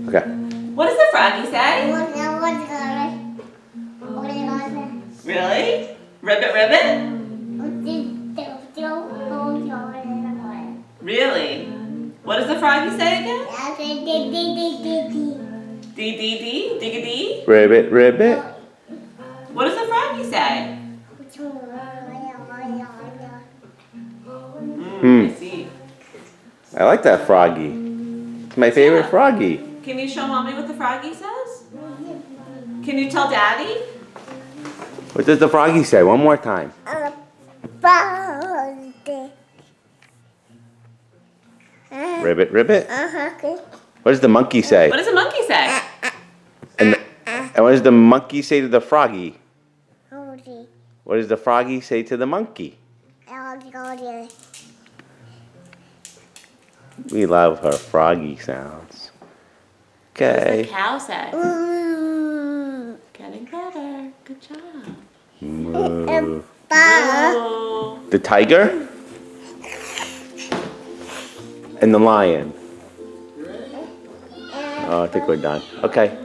Okay. What does the froggy say? Really? Ribbit, ribbit? Really? What does the froggy say again? D, D, D? Diggity? Ribbit, ribbit. What does the froggy say? I see. I like that froggy. It's my favorite froggy. Can you show mommy what the froggy says? Can you tell daddy? What does the froggy say? One more time. Ribbit, ribbit. What does the monkey say? What does the monkey say? And what does the monkey say to the froggy? What does the froggy say to the monkey? We love her froggy sounds. What does Okay. the cow say? Getting better. Good job. Moo. Oh. The tiger? And the lion. Oh, I think we're done. Okay.